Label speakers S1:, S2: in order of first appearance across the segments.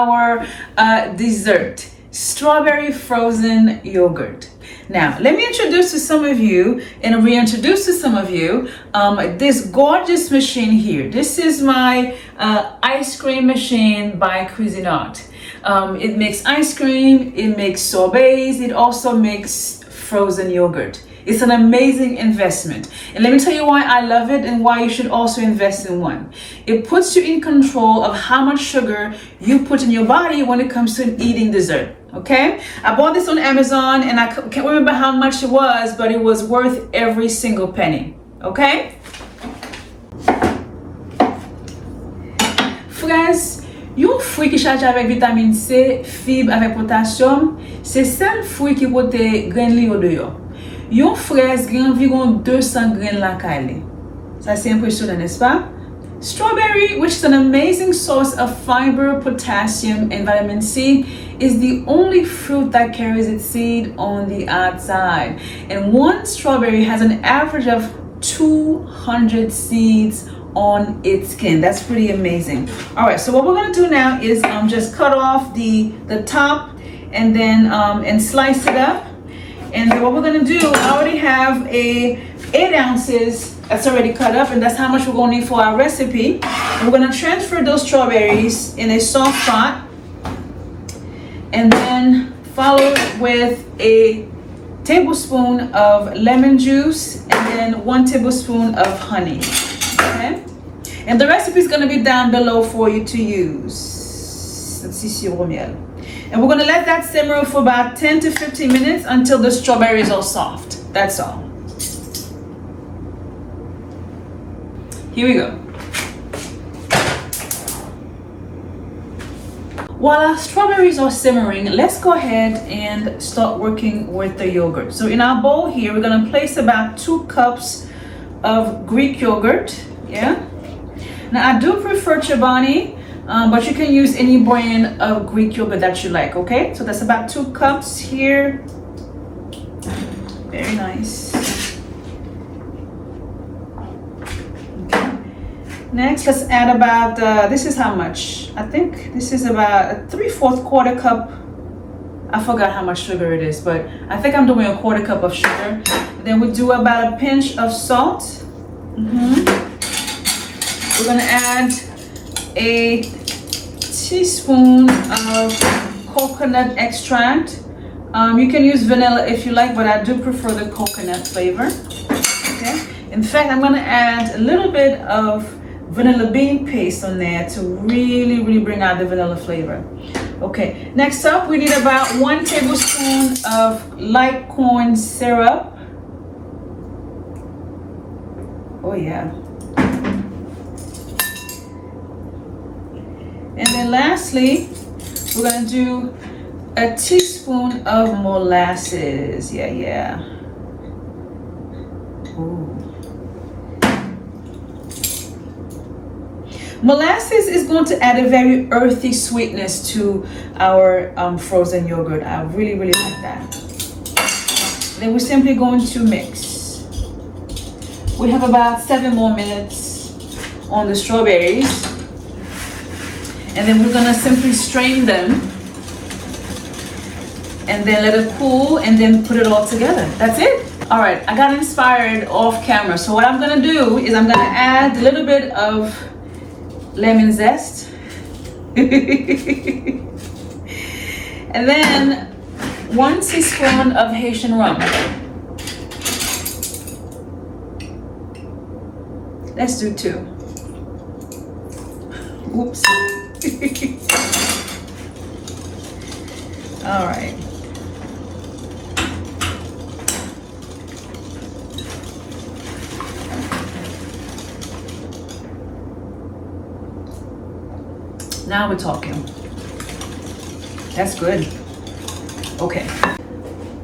S1: our dessert, strawberry frozen yogurt. Now, let me introduce to some of you and reintroduce to some of you this gorgeous machine here. This is my ice cream machine by Cuisinart. It makes ice cream, it makes sorbets, it also makes frozen yogurt. It's an amazing investment. And let me tell you why I love it and why you should also invest in one. It puts you in control of how much sugar you put in your body when it comes to eating dessert. Okay, I bought this on Amazon and I can't remember how much it was, but it was worth every single penny. Okay, fraises, yon fruit qui chargé avec vitamine C, fibre avec potassium, c'est seul fruit qui pote grain li au dehors. Yon fraise gagne environ 200 graines la kale. Ça c'est impressionnant, n'est-ce pas? Strawberry, which is an amazing source of fiber, potassium, and vitamin C, is the only fruit that carries its seed on the outside. And one strawberry has an average of 200 seeds on its skin. That's pretty amazing. All right, so what we're gonna do now is just cut off the top and then and slice it up. And then what we're gonna do, I already have 8 ounces that's already cut up, and that's how much we're gonna need for our recipe. We're gonna transfer those strawberries in a soft pot and then follow with a tablespoon of lemon juice and then 1 tablespoon of honey. Okay? And the recipe is gonna be down below for you to use. Let's see, sirop miel. And we're gonna let that simmer for about 10 to 15 minutes until the strawberries are soft. That's all. Here we go. While our strawberries are simmering, let's go ahead and start working with the yogurt. So in our bowl here, we're gonna place about 2 cups of Greek yogurt. Yeah. Now I do prefer Chobani, but you can use any brand of Greek yogurt that you like, okay? So that's about 2 cups here. Very nice. Okay. Next, let's add about, this is how much? I think this is about a 3/4 quarter cup. I forgot how much sugar it is, but I think I'm doing a 1/4 cup of sugar. Then we do about a pinch of salt. We're gonna add a teaspoon of coconut extract. You can use vanilla if you like, but I do prefer the coconut flavor. Okay. In fact, I'm gonna add a little bit of vanilla bean paste on there to really bring out the vanilla flavor. Okay. Next up, we need about 1 tablespoon of light corn syrup. Oh yeah. And then lastly, we're gonna do a teaspoon of molasses. Yeah. Ooh. Molasses is going to add a very earthy sweetness to our frozen yogurt. I really like that. Then we're simply going to mix. We have about 7 more minutes on the strawberries. And then we're gonna simply strain them and then let it cool and then put it all together. That's it. All right, I got inspired off camera. So what I'm gonna do is I'm gonna add a little bit of lemon zest. And then 1 teaspoon of Haitian rum. Let's do 2. Oops. All right. Now we're talking. That's good. Okay.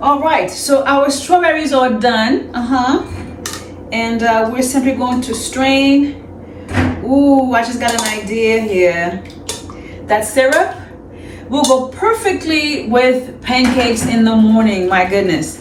S1: All right, so our strawberries are done. And we're simply going to strain. Ooh, I just got an idea here. That syrup will go perfectly with pancakes in the morning. My goodness.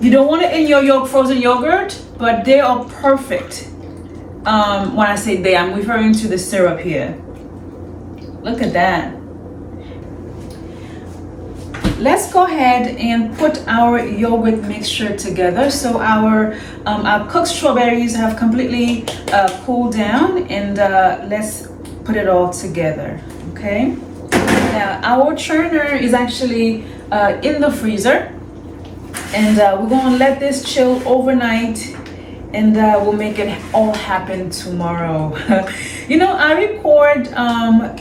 S1: You don't want it in your frozen yogurt, but they are perfect. When I say they, I'm referring to the syrup here. Look at that. Let's go ahead and put our yogurt mixture together. So our cooked strawberries have completely cooled down, and let's put it all together, okay? Now our churner is actually in the freezer, and we're gonna let this chill overnight, and we'll make it all happen tomorrow. You know, I record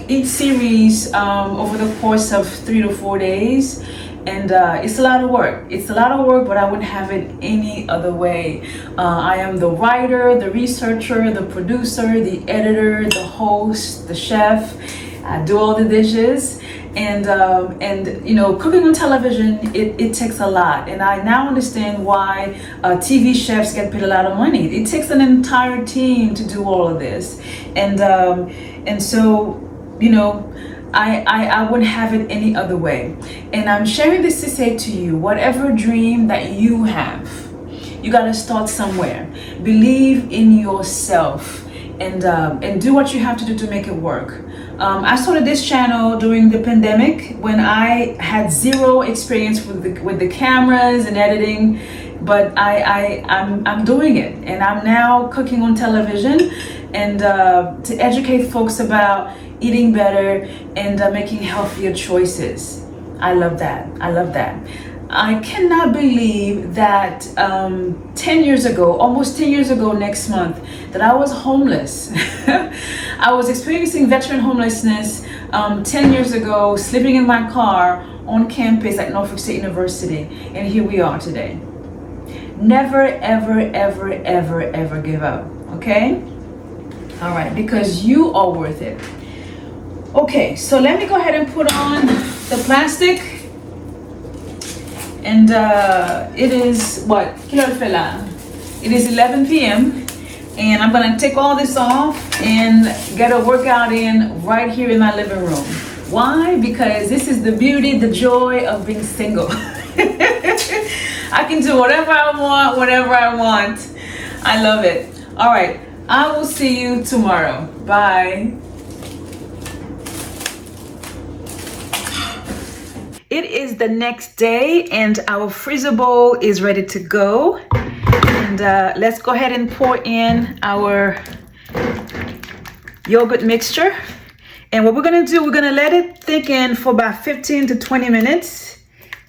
S1: each series over the course of 3 to 4 days, and it's a lot of work. It's a lot of work, but I wouldn't have it any other way. I am the writer, the researcher, the producer, the editor, the host, the chef. I do all the dishes, and you know, cooking on television, it takes a lot, and I now understand why TV chefs get paid a lot of money. It takes an entire team to do all of this, and so, you know, I wouldn't have it any other way. And I'm sharing this to say to you, whatever dream that you have, you got to start somewhere. Believe in yourself, and do what you have to do to make it work. I started this channel during the pandemic when I had zero experience with the cameras and editing, but I'm doing it, and I'm now cooking on television, and to educate folks about eating better and making healthier choices. I love that. I love that. I cannot believe that 10 years ago, almost 10 years ago next month, that I was homeless. I was experiencing veteran homelessness 10 years ago, sleeping in my car on campus at Norfolk State University, and here we are today. Never, ever, ever, ever, ever give up, okay? All right, because you are worth it. Okay, so let me go ahead and put on the plastic. And it is what? It is 11 p.m. and I'm gonna take all this off and get a workout in right here in my living room. Why? Because this is the beauty, the joy of being single. I can do whatever I want, whenever I want. I love it. All right, I will see you tomorrow. Bye. It is the next day, and our freezer bowl is ready to go. And let's go ahead and pour in our yogurt mixture. And what we're gonna do, we're gonna let it thicken for about 15 to 20 minutes.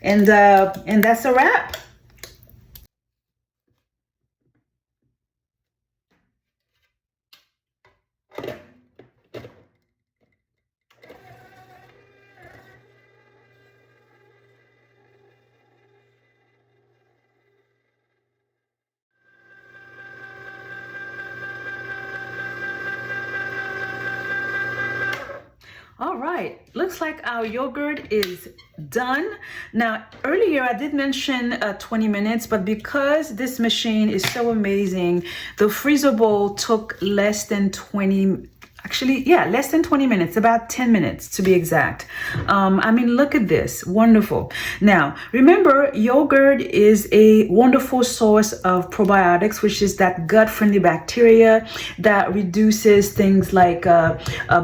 S1: And that's a wrap. All right, looks like our yogurt is done. Now, earlier I did mention 20 minutes, but because this machine is so amazing, the freezer bowl took less than 20 less than 20 minutes, about 10 minutes to be exact. I mean, look at this, wonderful. Now, remember, yogurt is a wonderful source of probiotics, which is that gut-friendly bacteria that reduces things like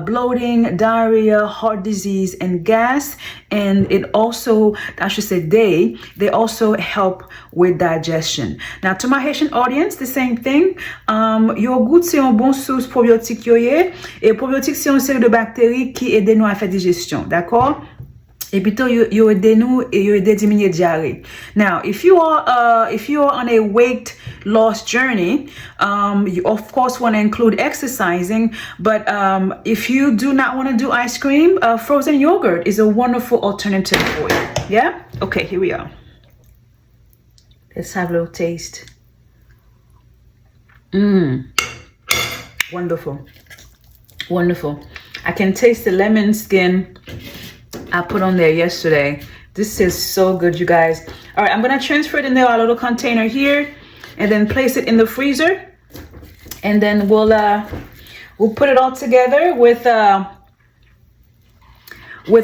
S1: bloating, diarrhea, heart disease, and gas. And it also, I should say they also help with digestion. Now, to my Haitian audience, the same thing. Yogurt, c'est un bon source probiotique yoye. Et probiotiques, c'est une série de bactéries qui aident nous à faire digestion, d'accord? Et plutôt, you aide nous et you aide diminuer diarrhée. Now, if you are on a weight loss journey, you of course want to include exercising. But if you do not want to do ice cream, frozen yogurt is a wonderful alternative for you. Yeah. Okay. Here we are. Let's have a little taste. Wonderful. Wonderful. I can taste the lemon skin I put on there yesterday. This is so good, you guys. All right, I'm gonna transfer it in our little container here and then place it in the freezer. And then we'll put it all together with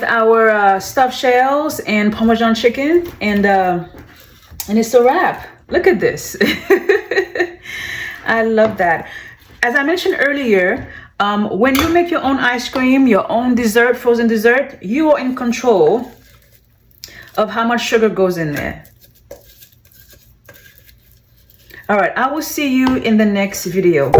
S1: our stuffed shells and Parmesan chicken, and it's a wrap. Look at this. I love that. As I mentioned earlier, When you make your own ice cream, your own dessert, frozen dessert, you are in control of how much sugar goes in there. All right, I will see you in the next video.